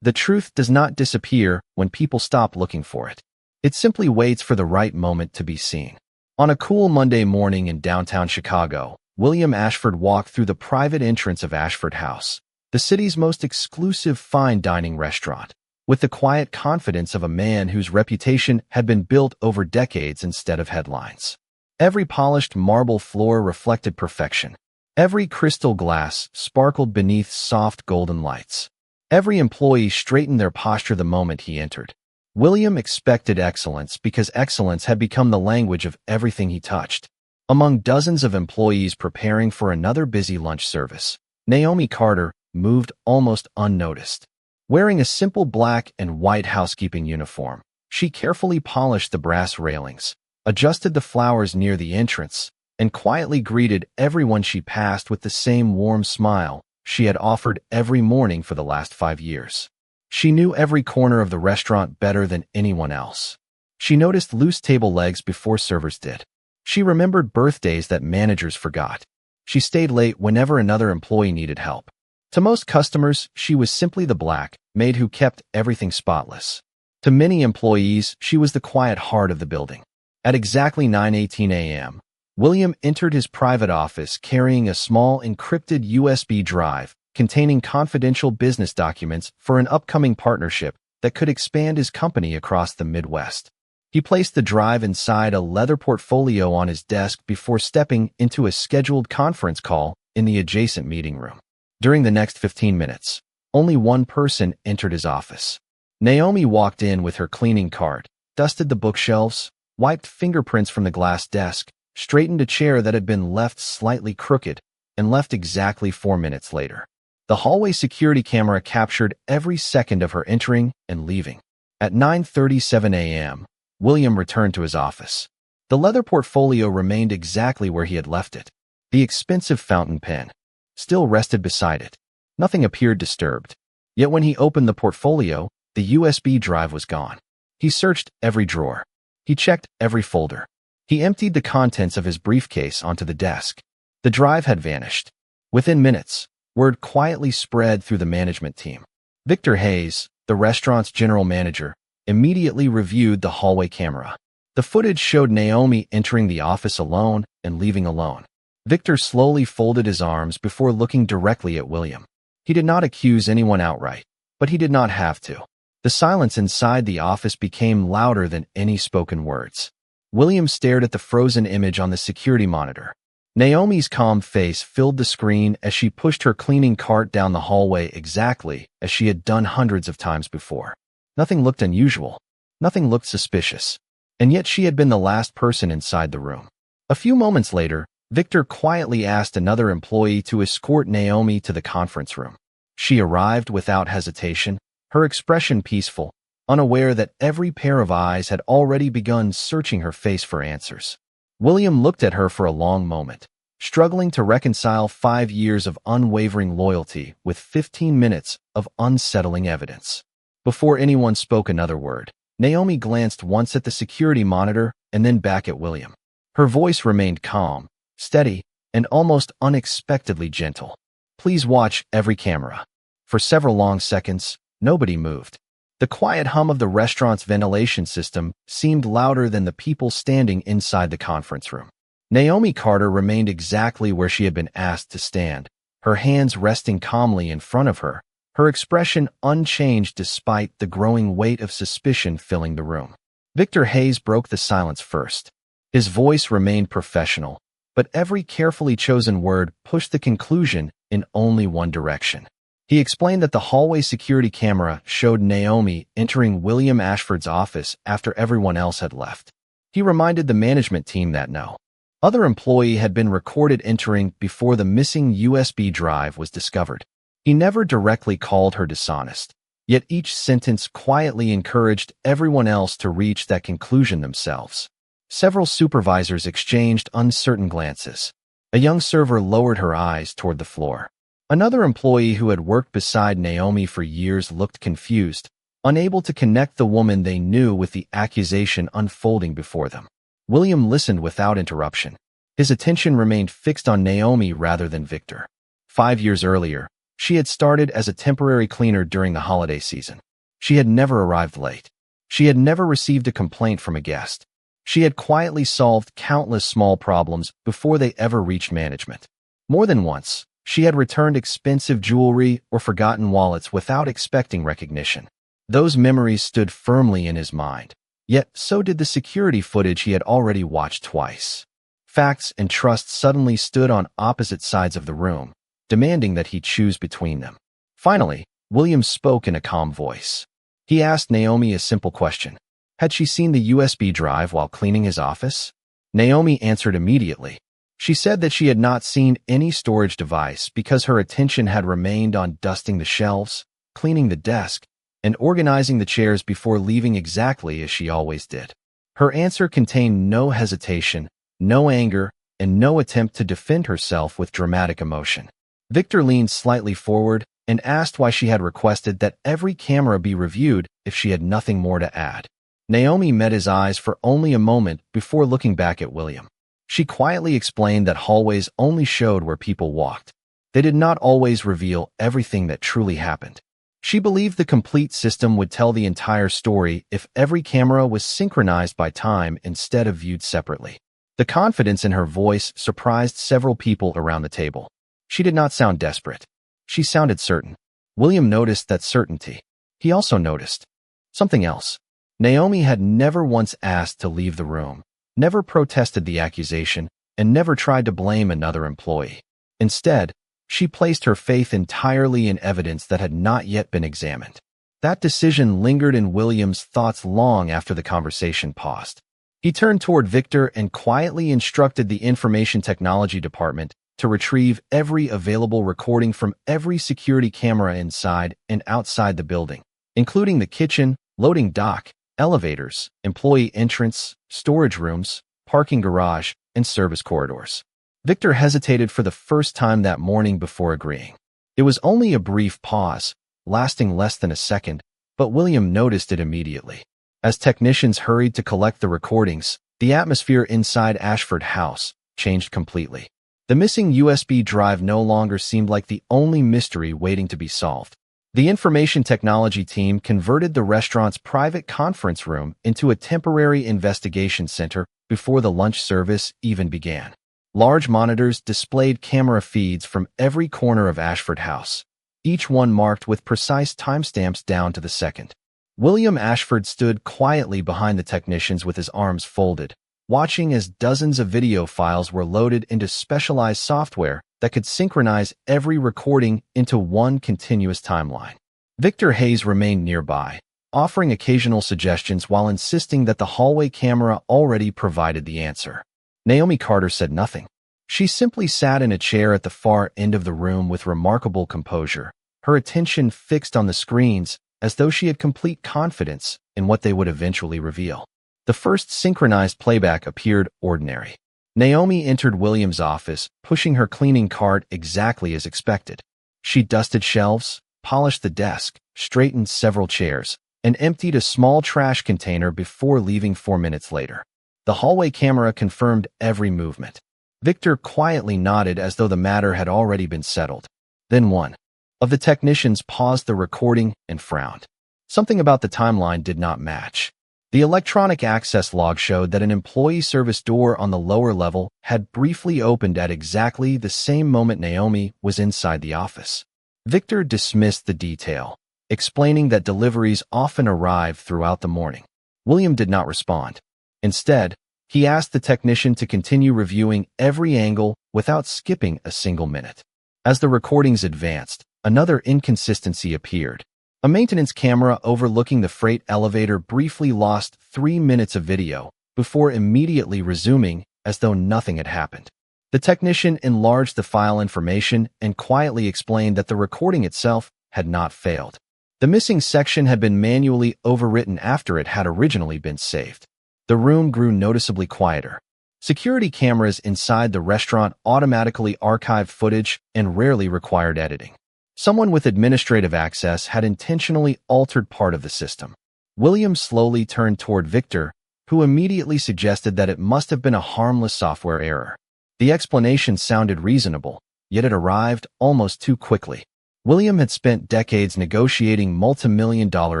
The truth does not disappear when people stop looking for it. It simply waits for the right moment to be seen. On a cool Monday morning in downtown Chicago, William Ashford walked through the private entrance of Ashford House, the city's most exclusive fine dining restaurant, with the quiet confidence of a man whose reputation had been built over decades instead of headlines. Every polished marble floor reflected perfection. Every crystal glass sparkled beneath soft golden lights. Every employee straightened their posture the moment he entered. William expected excellence because excellence had become the language of everything he touched. Among dozens of employees preparing for another busy lunch service, Naomi Carter moved almost unnoticed. Wearing a simple black and white housekeeping uniform, she carefully polished the brass railings, adjusted the flowers near the entrance, and quietly greeted everyone she passed with the same warm smile she had offered every morning for the last 5 years. She knew every corner of the restaurant better than anyone else. She noticed loose table legs before servers did. She remembered birthdays that managers forgot. She stayed late whenever another employee needed help. To most customers, she was simply the Black Maid who kept everything spotless. To many employees, she was the quiet heart of the building. At exactly 9:18 a.m., William entered his private office carrying a small encrypted USB drive containing confidential business documents for an upcoming partnership that could expand his company across the Midwest. He placed the drive inside a leather portfolio on his desk before stepping into a scheduled conference call in the adjacent meeting room. During the next 15 minutes, only one person entered his office. Naomi walked in with her cleaning cart, dusted the bookshelves, wiped fingerprints from the glass desk, straightened a chair that had been left slightly crooked, and left exactly 4 minutes later. The hallway security camera captured every second of her entering and leaving. At 9:37 a.m., William returned to his office. The leather portfolio remained exactly where he had left it. The expensive fountain pen still rested beside it. Nothing appeared disturbed. Yet when he opened the portfolio, the USB drive was gone. He searched every drawer. He checked every folder. He emptied the contents of his briefcase onto the desk. The drive had vanished. Within minutes, word quietly spread through the management team. Victor Hayes, the restaurant's general manager, immediately reviewed the hallway camera. The footage showed Naomi entering the office alone and leaving alone. Victor slowly folded his arms before looking directly at William. He did not accuse anyone outright, but he did not have to. The silence inside the office became louder than any spoken words. William stared at the frozen image on the security monitor. Naomi's calm face filled the screen as she pushed her cleaning cart down the hallway exactly as she had done hundreds of times before. Nothing looked unusual. Nothing looked suspicious. And yet she had been the last person inside the room. A few moments later, Victor quietly asked another employee to escort Naomi to the conference room. She arrived without hesitation, her expression peaceful, unaware that every pair of eyes had already begun searching her face for answers. William looked at her for a long moment, struggling to reconcile 5 years of unwavering loyalty with 15 minutes of unsettling evidence. Before anyone spoke another word, Naomi glanced once at the security monitor and then back at William. Her voice remained calm, steady, and almost unexpectedly gentle. Please watch every camera. For several long seconds, nobody moved. The quiet hum of the restaurant's ventilation system seemed louder than the people standing inside the conference room. Naomi Carter remained exactly where she had been asked to stand, her hands resting calmly in front of her, her expression unchanged despite the growing weight of suspicion filling the room. Victor Hayes broke the silence first. His voice remained professional, but every carefully chosen word pushed the conclusion in only one direction. He explained that the hallway security camera showed Naomi entering William Ashford's office after everyone else had left. He reminded the management team that no other employee had been recorded entering before the missing USB drive was discovered. He never directly called her dishonest, yet each sentence quietly encouraged everyone else to reach that conclusion themselves. Several supervisors exchanged uncertain glances. A young server lowered her eyes toward the floor. Another employee who had worked beside Naomi for years looked confused, unable to connect the woman they knew with the accusation unfolding before them. William listened without interruption. His attention remained fixed on Naomi rather than Victor. 5 years earlier, She had started as a temporary cleaner during the holiday season. She had never arrived late. She had never received a complaint from a guest. She had quietly solved countless small problems before they ever reached management. More than once, she had returned expensive jewelry or forgotten wallets without expecting recognition. Those memories stood firmly in his mind. Yet, so did the security footage he had already watched twice. Facts and trust suddenly stood on opposite sides of the room, demanding that he choose between them. Finally, William spoke in a calm voice. He asked Naomi a simple question. Had she seen the USB drive while cleaning his office? Naomi answered immediately. She said that she had not seen any storage device because her attention had remained on dusting the shelves, cleaning the desk, and organizing the chairs before leaving exactly as she always did. Her answer contained no hesitation, no anger, and no attempt to defend herself with dramatic emotion. Victor leaned slightly forward and asked why she had requested that every camera be reviewed if she had nothing more to add. Naomi met his eyes for only a moment before looking back at William. She quietly explained that hallways only showed where people walked. They did not always reveal everything that truly happened. She believed the complete system would tell the entire story if every camera was synchronized by time instead of viewed separately. The confidence in her voice surprised several people around the table. She did not sound desperate. She sounded certain. William noticed that certainty. He also noticed something else. Naomi had never once asked to leave the room, never protested the accusation, and never tried to blame another employee. Instead, she placed her faith entirely in evidence that had not yet been examined. That decision lingered in William's thoughts long after the conversation paused. He turned toward Victor and quietly instructed the information technology department to retrieve every available recording from every security camera inside and outside the building, including the kitchen, loading dock, elevators, employee entrance, storage rooms, parking garage, and service corridors. Victor hesitated for the first time that morning before agreeing. It was only a brief pause, lasting less than a second, but William noticed it immediately. As technicians hurried to collect the recordings, the atmosphere inside Ashford House changed completely. The missing USB drive no longer seemed like the only mystery waiting to be solved. The information technology team converted the restaurant's private conference room into a temporary investigation center before the lunch service even began. Large monitors displayed camera feeds from every corner of Ashford House, each one marked with precise timestamps down to the second. William Ashford stood quietly behind the technicians with his arms folded, watching as dozens of video files were loaded into specialized software that could synchronize every recording into one continuous timeline. Victor Hayes remained nearby, offering occasional suggestions while insisting that the hallway camera already provided the answer. Naomi Carter said nothing. She simply sat in a chair at the far end of the room with remarkable composure, her attention fixed on the screens as though she had complete confidence in what they would eventually reveal. The first synchronized playback appeared ordinary. Naomi entered William's office, pushing her cleaning cart exactly as expected. She dusted shelves, polished the desk, straightened several chairs, and emptied a small trash container before leaving 4 minutes later. The hallway camera confirmed every movement. Victor quietly nodded as though the matter had already been settled. Then one of the technicians paused the recording and frowned. Something about the timeline did not match. The electronic access log showed that an employee service door on the lower level had briefly opened at exactly the same moment Naomi was inside the office. Victor dismissed the detail, explaining that deliveries often arrive throughout the morning. William did not respond. Instead, he asked the technician to continue reviewing every angle without skipping a single minute. As the recordings advanced, another inconsistency appeared. A maintenance camera overlooking the freight elevator briefly lost 3 minutes of video before immediately resuming as though nothing had happened. The technician enlarged the file information and quietly explained that the recording itself had not failed. The missing section had been manually overwritten after it had originally been saved. The room grew noticeably quieter. Security cameras inside the restaurant automatically archived footage and rarely required editing. Someone with administrative access had intentionally altered part of the system. William slowly turned toward Victor, who immediately suggested that it must have been a harmless software error. The explanation sounded reasonable, yet it arrived almost too quickly. William had spent decades negotiating multi-million-dollar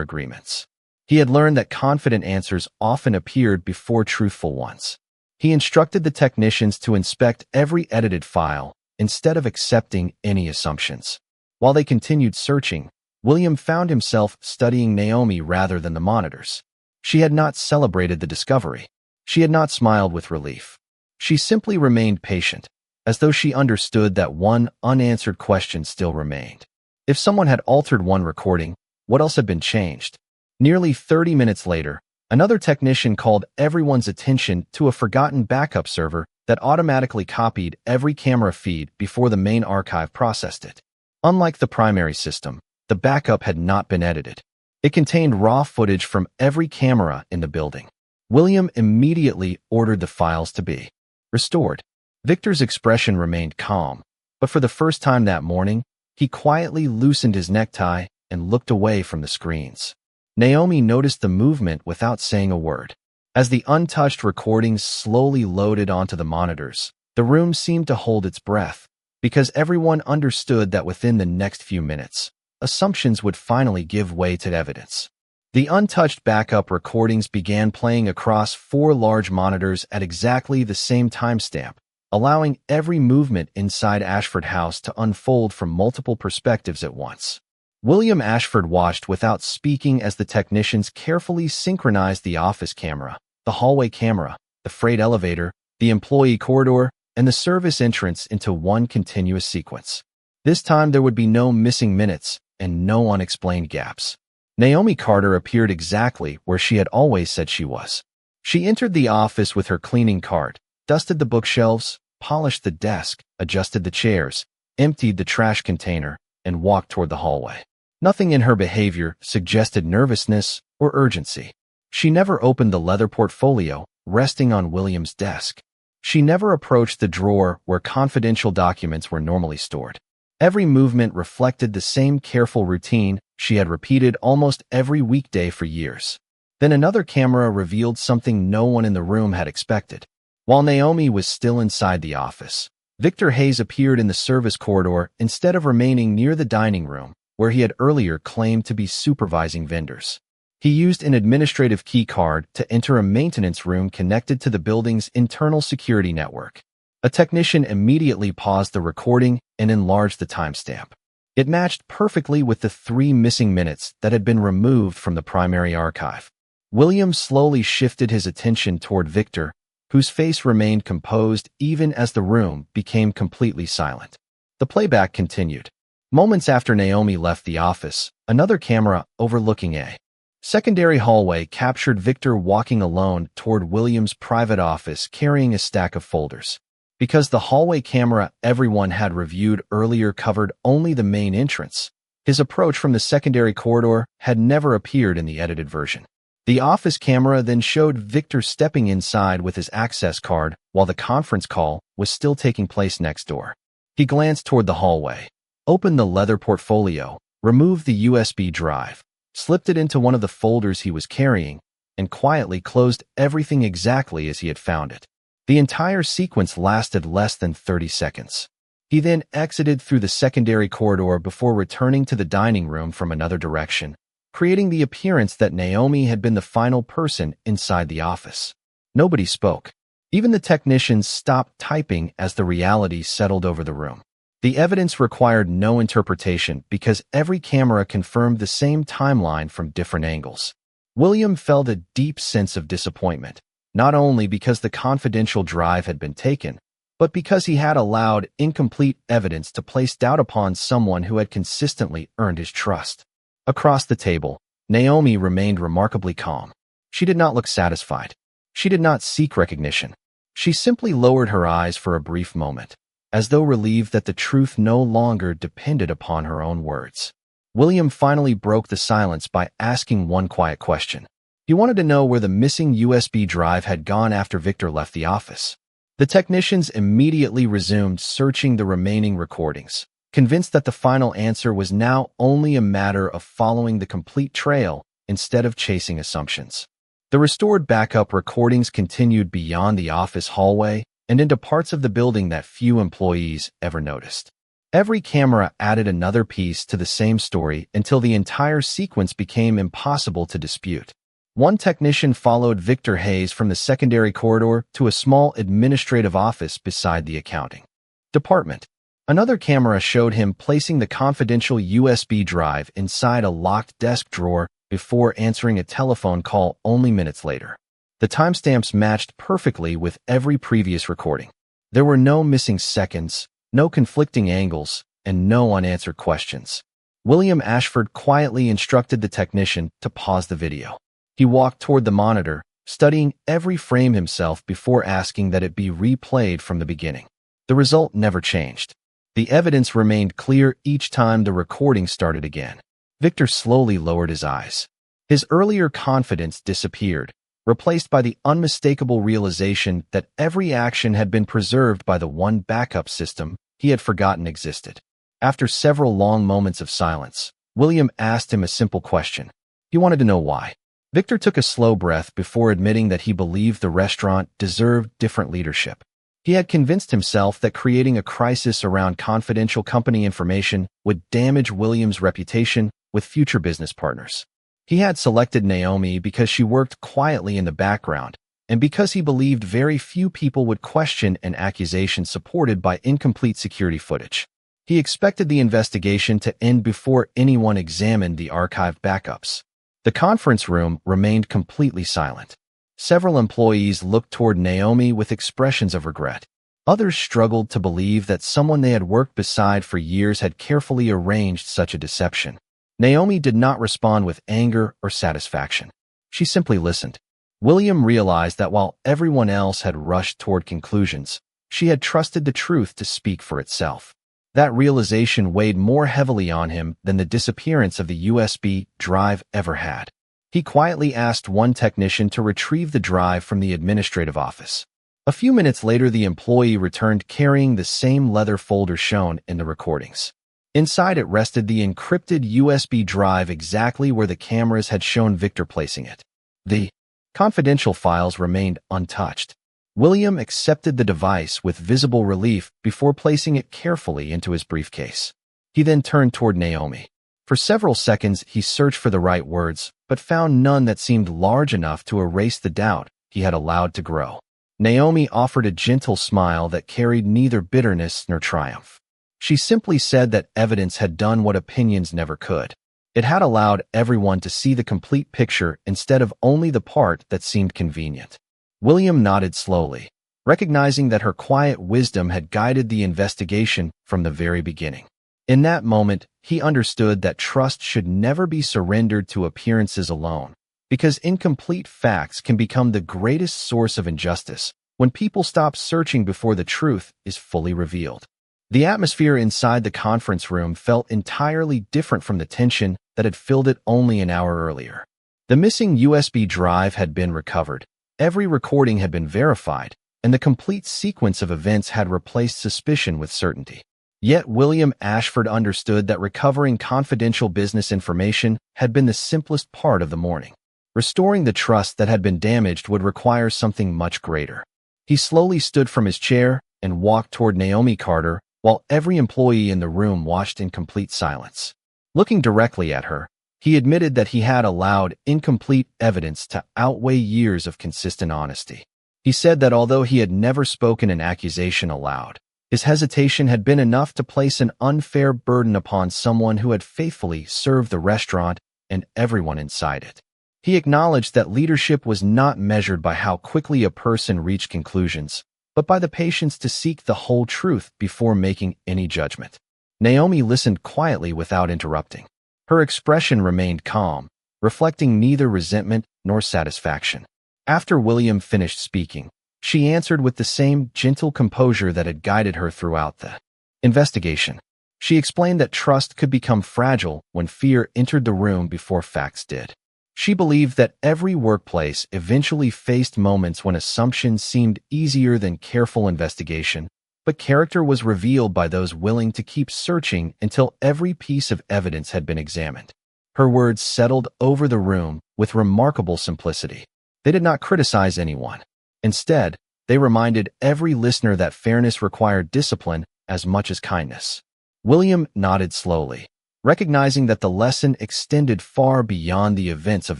agreements. He had learned that confident answers often appeared before truthful ones. He instructed the technicians to inspect every edited file instead of accepting any assumptions. While they continued searching, William found himself studying Naomi rather than the monitors. She had not celebrated the discovery. She had not smiled with relief. She simply remained patient, as though she understood that one unanswered question still remained. If someone had altered one recording, what else had been changed? Nearly 30 minutes later, another technician called everyone's attention to a forgotten backup server that automatically copied every camera feed before the main archive processed it. Unlike the primary system, the backup had not been edited. It contained raw footage from every camera in the building. William immediately ordered the files to be restored. Victor's expression remained calm, but for the first time that morning, he quietly loosened his necktie and looked away from the screens. Naomi noticed the movement without saying a word. As the untouched recordings slowly loaded onto the monitors, the room seemed to hold its breath, because everyone understood that within the next few minutes, assumptions would finally give way to evidence. The untouched backup recordings began playing across 4 large monitors at exactly the same timestamp, allowing every movement inside Ashford House to unfold from multiple perspectives at once. William Ashford watched without speaking as the technicians carefully synchronized the office camera, the hallway camera, the freight elevator, the employee corridor, and the service entrance into one continuous sequence. This time there would be no missing minutes and no unexplained gaps. Naomi Carter appeared exactly where she had always said she was. She entered the office with her cleaning cart, dusted the bookshelves, polished the desk, adjusted the chairs, emptied the trash container, and walked toward the hallway. Nothing in her behavior suggested nervousness or urgency. She never opened the leather portfolio resting on William's desk. She never approached the drawer where confidential documents were normally stored. Every movement reflected the same careful routine she had repeated almost every weekday for years. Then another camera revealed something no one in the room had expected. While Naomi was still inside the office, Victor Hayes appeared in the service corridor instead of remaining near the dining room, where he had earlier claimed to be supervising vendors. He used an administrative key card to enter a maintenance room connected to the building's internal security network. A technician immediately paused the recording and enlarged the timestamp. It matched perfectly with the 3 missing minutes that had been removed from the primary archive. William slowly shifted his attention toward Victor, whose face remained composed even as the room became completely silent. The playback continued. Moments after Naomi left the office, another camera overlooking a secondary hallway captured Victor walking alone toward William's private office carrying a stack of folders. Because the hallway camera everyone had reviewed earlier covered only the main entrance, his approach from the secondary corridor had never appeared in the edited version. The office camera then showed Victor stepping inside with his access card while the conference call was still taking place next door. He glanced toward the hallway, opened the leather portfolio, removed the USB drive, slipped it into one of the folders he was carrying, and quietly closed everything exactly as he had found it. The entire sequence lasted less than 30 seconds. He then exited through the secondary corridor before returning to the dining room from another direction, creating the appearance that Naomi had been the final person inside the office. Nobody spoke. Even the technicians stopped typing as the reality settled over the room. The evidence required no interpretation because every camera confirmed the same timeline from different angles. William felt a deep sense of disappointment, not only because the confidential drive had been taken, but because he had allowed incomplete evidence to place doubt upon someone who had consistently earned his trust. Across the table, Naomi remained remarkably calm. She did not look satisfied. She did not seek recognition. She simply lowered her eyes for a brief moment, as though relieved that the truth no longer depended upon her own words. William finally broke the silence by asking one quiet question. He wanted to know where the missing USB drive had gone after Victor left the office. The technicians immediately resumed searching the remaining recordings, convinced that the final answer was now only a matter of following the complete trail instead of chasing assumptions. The restored backup recordings continued beyond the office hallway and into parts of the building that few employees ever noticed. Every camera added another piece to the same story until the entire sequence became impossible to dispute. One technician followed Victor Hayes from the secondary corridor to a small administrative office beside the accounting department. Another camera showed him placing the confidential USB drive inside a locked desk drawer before answering a telephone call only minutes later. The timestamps matched perfectly with every previous recording. There were no missing seconds, no conflicting angles, and no unanswered questions. William Ashford quietly instructed the technician to pause the video. He walked toward the monitor, studying every frame himself before asking that it be replayed from the beginning. The result never changed. The evidence remained clear each time the recording started again. Victor slowly lowered his eyes. His earlier confidence disappeared, replaced by the unmistakable realization that every action had been preserved by the one backup system he had forgotten existed. After several long moments of silence, William asked him a simple question. He wanted to know why. Victor took a slow breath before admitting that he believed the restaurant deserved different leadership. He had convinced himself that creating a crisis around confidential company information would damage William's reputation with future business partners. He had selected Naomi because she worked quietly in the background, and because he believed very few people would question an accusation supported by incomplete security footage. He expected the investigation to end before anyone examined the archived backups. The conference room remained completely silent. Several employees looked toward Naomi with expressions of regret. Others struggled to believe that someone they had worked beside for years had carefully arranged such a deception. Naomi did not respond with anger or satisfaction. She simply listened. William realized that while everyone else had rushed toward conclusions, she had trusted the truth to speak for itself. That realization weighed more heavily on him than the disappearance of the USB drive ever had. He quietly asked one technician to retrieve the drive from the administrative office. A few minutes later, the employee returned carrying the same leather folder shown in the recordings. Inside it rested the encrypted USB drive exactly where the cameras had shown Victor placing it. The confidential files remained untouched. William accepted the device with visible relief before placing it carefully into his briefcase. He then turned toward Naomi. For several seconds, he searched for the right words, but found none that seemed large enough to erase the doubt he had allowed to grow. Naomi offered a gentle smile that carried neither bitterness nor triumph. She simply said that evidence had done what opinions never could. It had allowed everyone to see the complete picture instead of only the part that seemed convenient. William nodded slowly, recognizing that her quiet wisdom had guided the investigation from the very beginning. In that moment, he understood that trust should never be surrendered to appearances alone, because incomplete facts can become the greatest source of injustice when people stop searching before the truth is fully revealed. The atmosphere inside the conference room felt entirely different from the tension that had filled it only an hour earlier. The missing USB drive had been recovered, every recording had been verified, and the complete sequence of events had replaced suspicion with certainty. Yet William Ashford understood that recovering confidential business information had been the simplest part of the morning. Restoring the trust that had been damaged would require something much greater. He slowly stood from his chair and walked toward Naomi Carter, while every employee in the room watched in complete silence. Looking directly at her, he admitted that he had allowed incomplete evidence to outweigh years of consistent honesty. He said that although he had never spoken an accusation aloud, his hesitation had been enough to place an unfair burden upon someone who had faithfully served the restaurant and everyone inside it. He acknowledged that leadership was not measured by how quickly a person reached conclusions, but by the patience to seek the whole truth before making any judgment. Naomi listened quietly without interrupting. Her expression remained calm, reflecting neither resentment nor satisfaction. After William finished speaking, she answered with the same gentle composure that had guided her throughout the investigation. She explained that trust could become fragile when fear entered the room before facts did. She believed that every workplace eventually faced moments when assumptions seemed easier than careful investigation, but character was revealed by those willing to keep searching until every piece of evidence had been examined. Her words settled over the room with remarkable simplicity. They did not criticize anyone. Instead, they reminded every listener that fairness required discipline as much as kindness. William nodded slowly, recognizing that the lesson extended far beyond the events of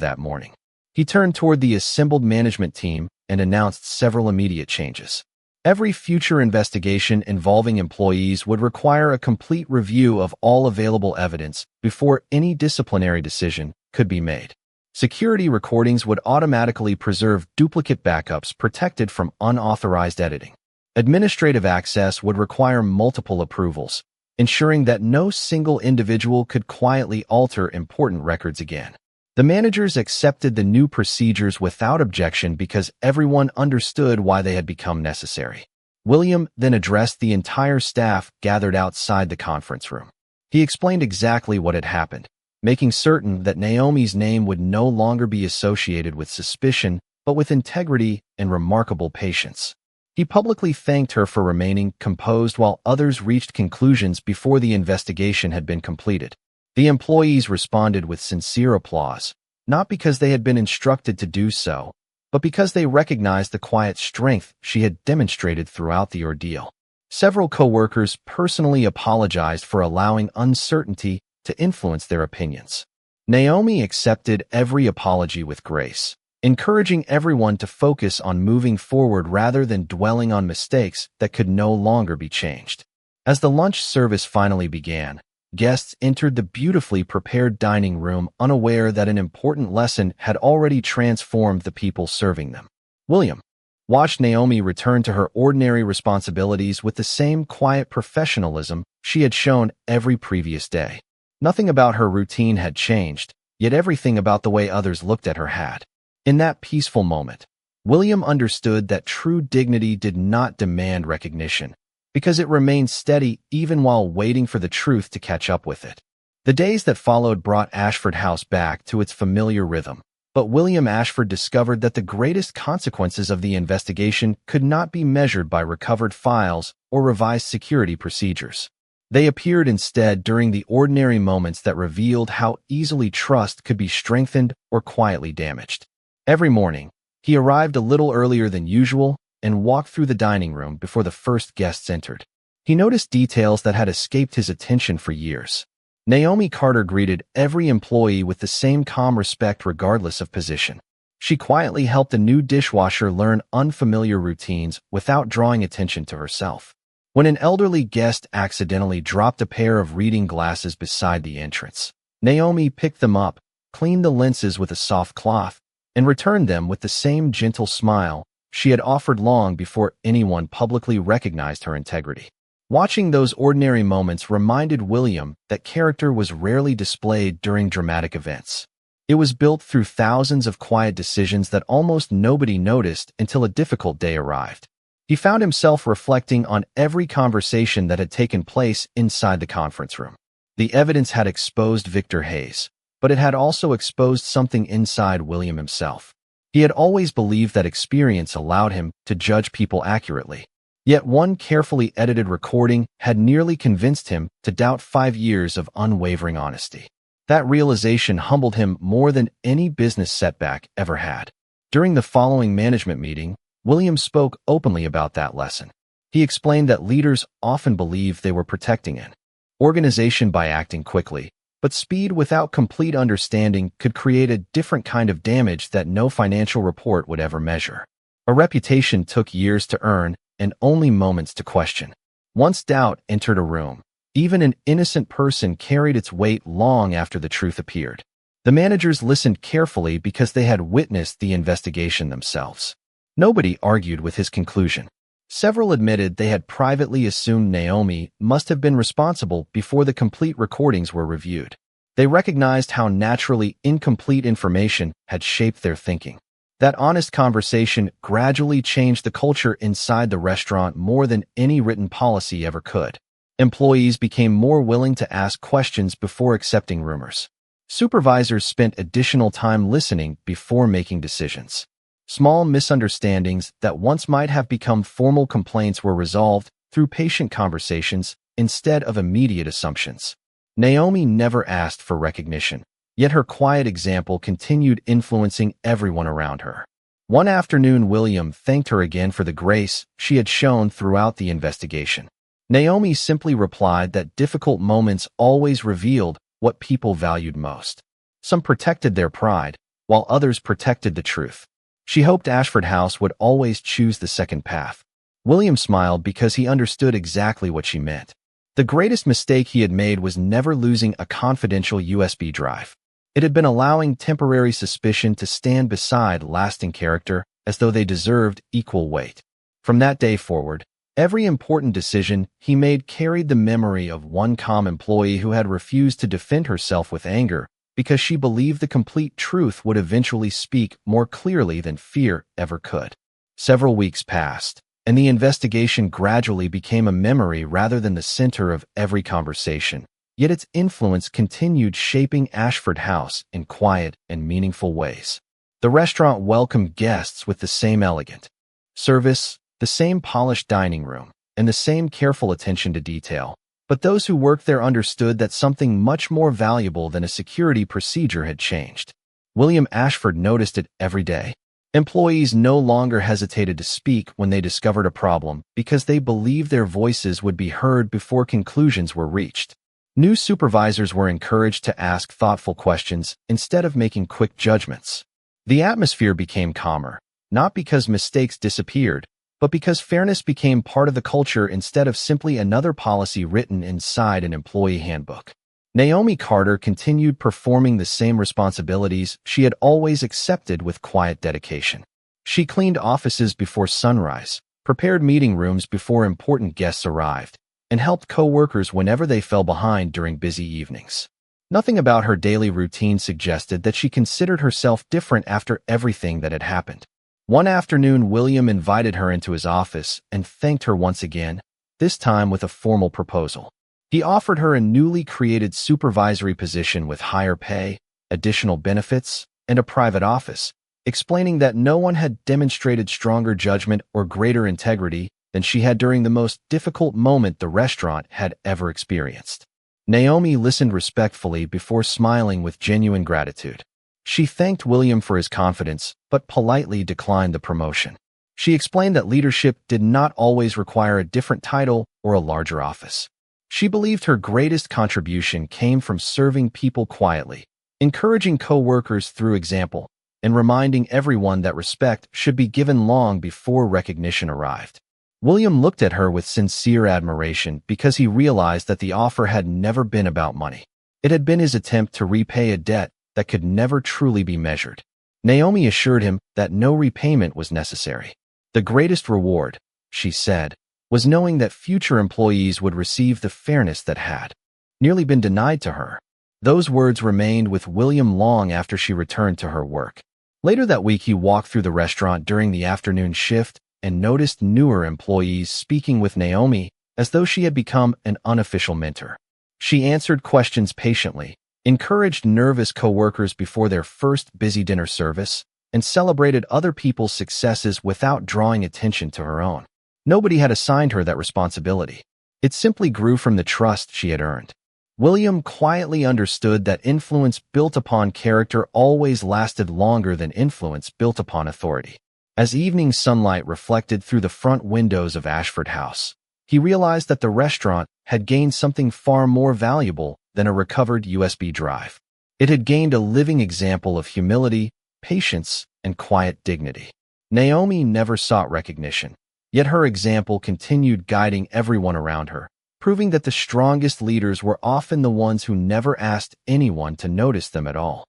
that morning. He turned toward the assembled management team and announced several immediate changes. Every future investigation involving employees would require a complete review of all available evidence before any disciplinary decision could be made. Security recordings would automatically preserve duplicate backups protected from unauthorized editing. Administrative access would require multiple approvals, ensuring that no single individual could quietly alter important records again. The managers accepted the new procedures without objection because everyone understood why they had become necessary. William then addressed the entire staff gathered outside the conference room. He explained exactly what had happened, making certain that Naomi's name would no longer be associated with suspicion, but with integrity and remarkable patience. He publicly thanked her for remaining composed while others reached conclusions before the investigation had been completed. The employees responded with sincere applause, not because they had been instructed to do so, but because they recognized the quiet strength she had demonstrated throughout the ordeal. Several co-workers personally apologized for allowing uncertainty to influence their opinions. Naomi accepted every apology with grace, encouraging everyone to focus on moving forward rather than dwelling on mistakes that could no longer be changed. As the lunch service finally began, guests entered the beautifully prepared dining room unaware that an important lesson had already transformed the people serving them. William watched Naomi return to her ordinary responsibilities with the same quiet professionalism she had shown every previous day. Nothing about her routine had changed, yet everything about the way others looked at her had. In that peaceful moment, William understood that true dignity did not demand recognition, because it remained steady even while waiting for the truth to catch up with it. The days that followed brought Ashford House back to its familiar rhythm, but William Ashford discovered that the greatest consequences of the investigation could not be measured by recovered files or revised security procedures. They appeared instead during the ordinary moments that revealed how easily trust could be strengthened or quietly damaged. Every morning, he arrived a little earlier than usual and walked through the dining room before the first guests entered. He noticed details that had escaped his attention for years. Naomi Carter greeted every employee with the same calm respect regardless of position. She quietly helped a new dishwasher learn unfamiliar routines without drawing attention to herself. When an elderly guest accidentally dropped a pair of reading glasses beside the entrance, Naomi picked them up, cleaned the lenses with a soft cloth, and returned them with the same gentle smile she had offered long before anyone publicly recognized her integrity. Watching those ordinary moments reminded William that character was rarely displayed during dramatic events. It was built through thousands of quiet decisions that almost nobody noticed until a difficult day arrived. He found himself reflecting on every conversation that had taken place inside the conference room. The evidence had exposed Victor Hayes, but it had also exposed something inside William himself. He had always believed that experience allowed him to judge people accurately. Yet one carefully edited recording had nearly convinced him to doubt 5 years of unwavering honesty. That realization humbled him more than any business setback ever had. During the following management meeting, William spoke openly about that lesson. He explained that leaders often believe they were protecting an organization by acting quickly, but speed without complete understanding could create a different kind of damage that no financial report would ever measure. A reputation took years to earn and only moments to question. Once doubt entered a room, even an innocent person carried its weight long after the truth appeared. The managers listened carefully because they had witnessed the investigation themselves. Nobody argued with his conclusion. Several admitted they had privately assumed Naomi must have been responsible before the complete recordings were reviewed. They recognized how naturally incomplete information had shaped their thinking. That honest conversation gradually changed the culture inside the restaurant more than any written policy ever could. Employees became more willing to ask questions before accepting rumors. Supervisors spent additional time listening before making decisions. Small misunderstandings that once might have become formal complaints were resolved through patient conversations instead of immediate assumptions. Naomi never asked for recognition, yet her quiet example continued influencing everyone around her. One afternoon, William thanked her again for the grace she had shown throughout the investigation. Naomi simply replied that difficult moments always revealed what people valued most. Some protected their pride, while others protected the truth. She hoped Ashford House would always choose the second path. William smiled because he understood exactly what she meant. The greatest mistake he had made was never losing a confidential USB drive. It had been allowing temporary suspicion to stand beside lasting character as though they deserved equal weight. From that day forward, every important decision he made carried the memory of one calm employee who had refused to defend herself with anger because she believed the complete truth would eventually speak more clearly than fear ever could. Several weeks passed, and the investigation gradually became a memory rather than the center of every conversation. Yet its influence continued shaping Ashford House in quiet and meaningful ways. The restaurant welcomed guests with the same elegant service, the same polished dining room, and the same careful attention to detail. But those who worked there understood that something much more valuable than a security procedure had changed. William Ashford noticed it every day. Employees no longer hesitated to speak when they discovered a problem because they believed their voices would be heard before conclusions were reached. New supervisors were encouraged to ask thoughtful questions instead of making quick judgments. The atmosphere became calmer, not because mistakes disappeared, but because fairness became part of the culture instead of simply another policy written inside an employee handbook. Naomi Carter continued performing the same responsibilities she had always accepted with quiet dedication. She cleaned offices before sunrise, prepared meeting rooms before important guests arrived, and helped co-workers whenever they fell behind during busy evenings. Nothing about her daily routine suggested that she considered herself different after everything that had happened. One afternoon, William invited her into his office and thanked her once again, this time with a formal proposal. He offered her a newly created supervisory position with higher pay, additional benefits, and a private office, explaining that no one had demonstrated stronger judgment or greater integrity than she had during the most difficult moment the restaurant had ever experienced. Naomi listened respectfully before smiling with genuine gratitude. She thanked William for his confidence, but politely declined the promotion. She explained that leadership did not always require a different title or a larger office. She believed her greatest contribution came from serving people quietly, encouraging co-workers through example, and reminding everyone that respect should be given long before recognition arrived. William looked at her with sincere admiration because he realized that the offer had never been about money. It had been his attempt to repay a debt that could never truly be measured. Naomi assured him that no repayment was necessary. The greatest reward, she said, was knowing that future employees would receive the fairness that had nearly been denied to her. Those words remained with William long after she returned to her work. Later that week, he walked through the restaurant during the afternoon shift and noticed newer employees speaking with Naomi as though she had become an unofficial mentor. She answered questions patiently, encouraged nervous coworkers before their first busy dinner service, and celebrated other people's successes without drawing attention to her own. Nobody had assigned her that responsibility. It simply grew from the trust she had earned. William quietly understood that influence built upon character always lasted longer than influence built upon authority. As evening sunlight reflected through the front windows of Ashford House, he realized that the restaurant had gained something far more valuable than a recovered USB drive. It had gained a living example of humility, patience, and quiet dignity. Naomi never sought recognition, yet her example continued guiding everyone around her, proving that the strongest leaders were often the ones who never asked anyone to notice them at all.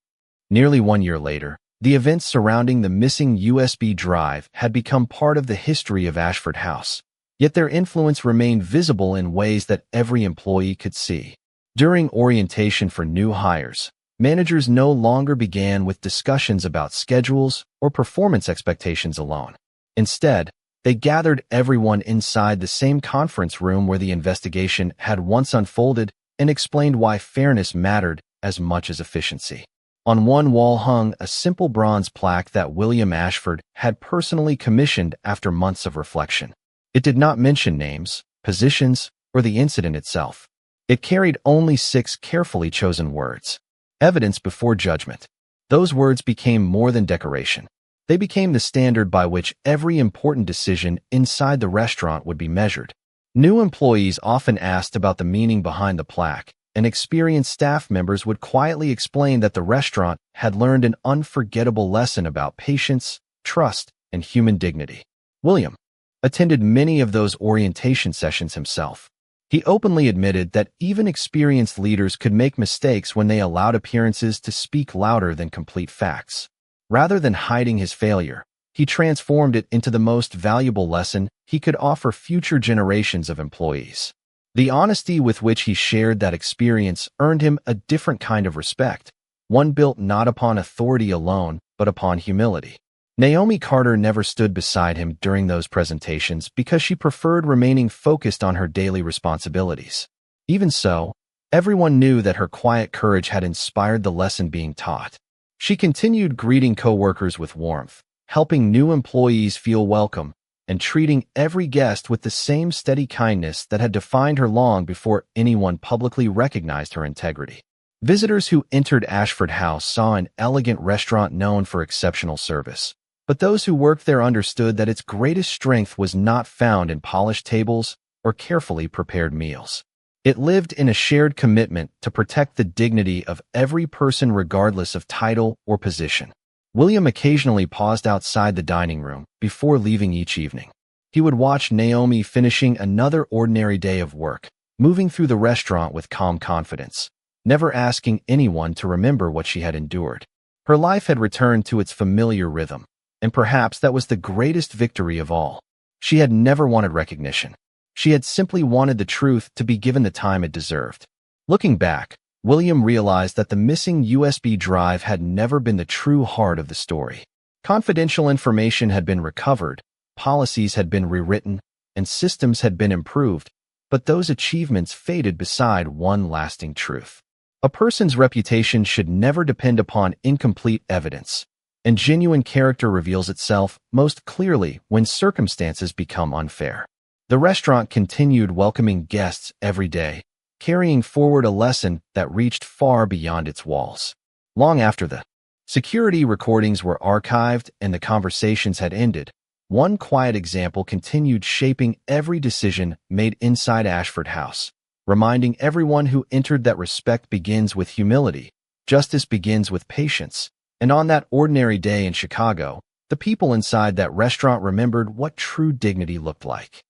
Nearly 1 year later, the events surrounding the missing USB drive had become part of the history of Ashford House, yet their influence remained visible in ways that every employee could see. During orientation for new hires, managers no longer began with discussions about schedules or performance expectations alone. Instead, they gathered everyone inside the same conference room where the investigation had once unfolded and explained why fairness mattered as much as efficiency. On one wall hung a simple bronze plaque that William Ashford had personally commissioned after months of reflection. It did not mention names, positions, or the incident itself. It carried only 6 carefully chosen words. Evidence before judgment. Those words became more than decoration. They became the standard by which every important decision inside the restaurant would be measured. New employees often asked about the meaning behind the plaque, and experienced staff members would quietly explain that the restaurant had learned an unforgettable lesson about patience, trust, and human dignity. William attended many of those orientation sessions himself. He openly admitted that even experienced leaders could make mistakes when they allowed appearances to speak louder than complete facts. Rather than hiding his failure, he transformed it into the most valuable lesson he could offer future generations of employees. The honesty with which he shared that experience earned him a different kind of respect, one built not upon authority alone, but upon humility. Naomi Carter never stood beside him during those presentations because she preferred remaining focused on her daily responsibilities. Even so, everyone knew that her quiet courage had inspired the lesson being taught. She continued greeting coworkers with warmth, helping new employees feel welcome, and treating every guest with the same steady kindness that had defined her long before anyone publicly recognized her integrity. Visitors who entered Ashford House saw an elegant restaurant known for exceptional service. But those who worked there understood that its greatest strength was not found in polished tables or carefully prepared meals. It lived in a shared commitment to protect the dignity of every person regardless of title or position. William occasionally paused outside the dining room before leaving each evening. He would watch Naomi finishing another ordinary day of work, moving through the restaurant with calm confidence, never asking anyone to remember what she had endured. Her life had returned to its familiar rhythm. And perhaps that was the greatest victory of all. She had never wanted recognition. She had simply wanted the truth to be given the time it deserved. Looking back, William realized that the missing USB drive had never been the true heart of the story. Confidential information had been recovered, policies had been rewritten, and systems had been improved, but those achievements faded beside one lasting truth. A person's reputation should never depend upon incomplete evidence. And genuine character reveals itself most clearly when circumstances become unfair. The restaurant continued welcoming guests every day, carrying forward a lesson that reached far beyond its walls. Long after the security recordings were archived and the conversations had ended, one quiet example continued shaping every decision made inside Ashford House, reminding everyone who entered that respect begins with humility, justice begins with patience. And on that ordinary day in Chicago, the people inside that restaurant remembered what true dignity looked like.